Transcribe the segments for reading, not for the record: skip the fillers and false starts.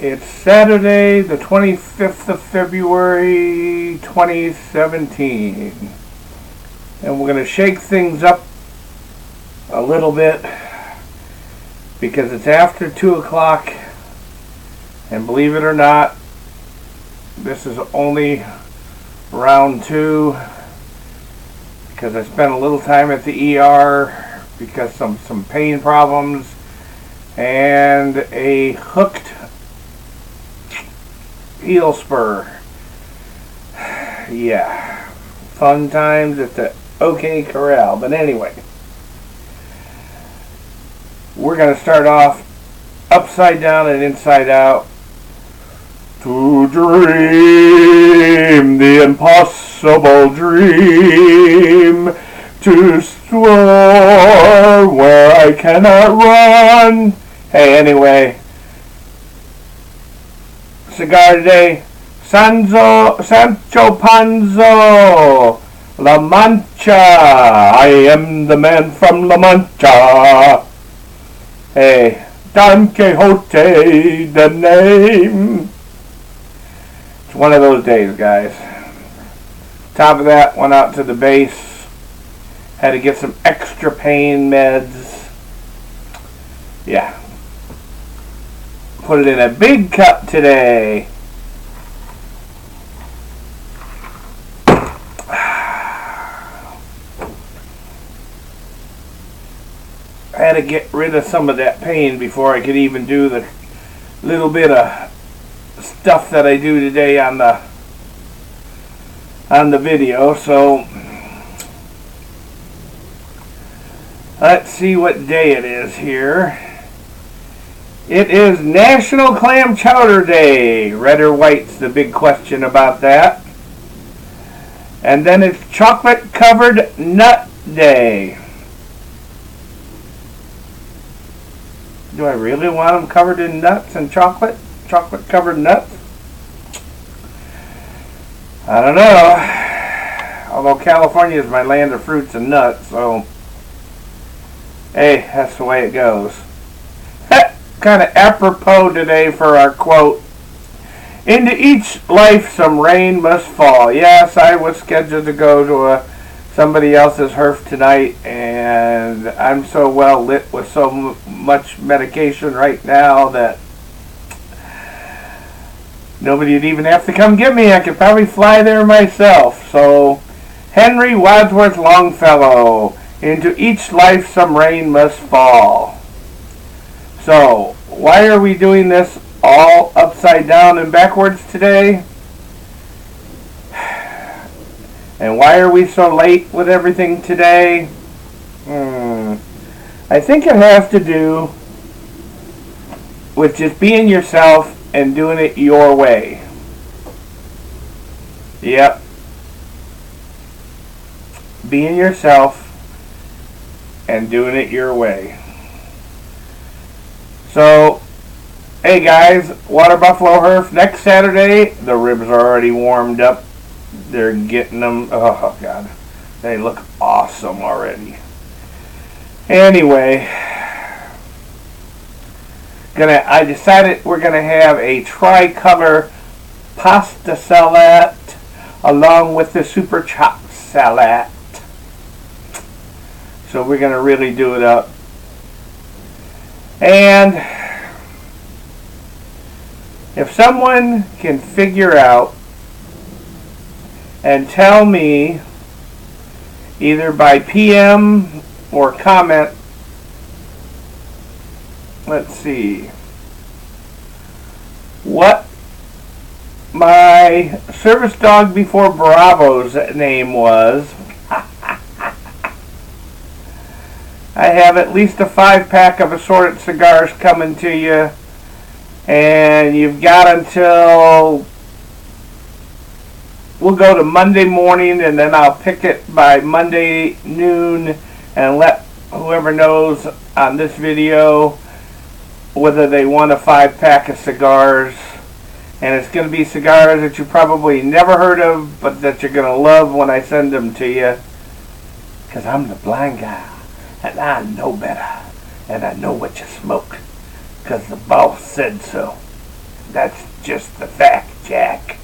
It's Saturday, the 25th of February, 2017. And we're going to shake things up a little bit because it's after 2 o'clock. And believe it or not, this is only round 2 because I spent a little time at the ER because some pain problems and a hooked heel spur. Yeah, fun times at the OK Corral. But anyway, we're going to start off upside down and inside out. To dream the impossible dream, to soar where I cannot run. Hey, anyway, cigar today, Sancho Panzo, La Mancha. I am the man from La Mancha. Hey, Don Quixote, the name. It's one of those days, guys. Top of that, went out to the base. Had to get some extra pain meds. Yeah. Put it in a big cup today. I had to get rid of some of that pain before I could even do the little bit of stuff that I do today on the video. So let's see what day it is here. It is National Clam Chowder Day. Red or white's the big question about that. And then it's Chocolate Covered Nut Day. Do I really want them covered in nuts and chocolate? Chocolate covered nuts? I don't know. Although California is my land of fruits and nuts, so hey, that's the way it goes. Kind of apropos today for our quote. Into each life some rain must fall. Yes, I was scheduled to go to somebody else's HERF tonight, and I'm so well lit with so much medication right now that nobody would even have to come get me. I could probably fly there myself. So, Henry Wadsworth Longfellow, into each life some rain must fall. So, why are we doing this all upside down and backwards today? And why are we so late with everything today? I think it has to do with just being yourself and doing it your way. Yep. Being yourself and doing it your way. So, hey guys, Water Buffalo HERF next Saturday. The ribs are already warmed up. They're getting them. Oh God, they look awesome already. Anyway, I decided we're gonna have a tricolor pasta salad along with the super chopped salad. So we're gonna really do it up. And if someone can figure out and tell me either by PM or comment, let's see, what my service dog before Bravo's name was, I have at least a 5-pack of assorted cigars coming to you, and you've got until, we'll go to Monday morning, and then I'll pick it by Monday noon and let whoever knows on this video whether they want a 5-pack of cigars. And it's going to be cigars that you probably never heard of, but that you're going to love when I send them to you. Because I'm the blind guy, and I know better, and I know what you smoke, because the boss said so. That's just the fact, Jack.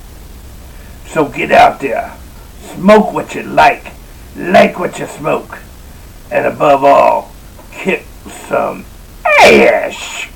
So get out there. Smoke what you like what you smoke. And above all, kick some ass.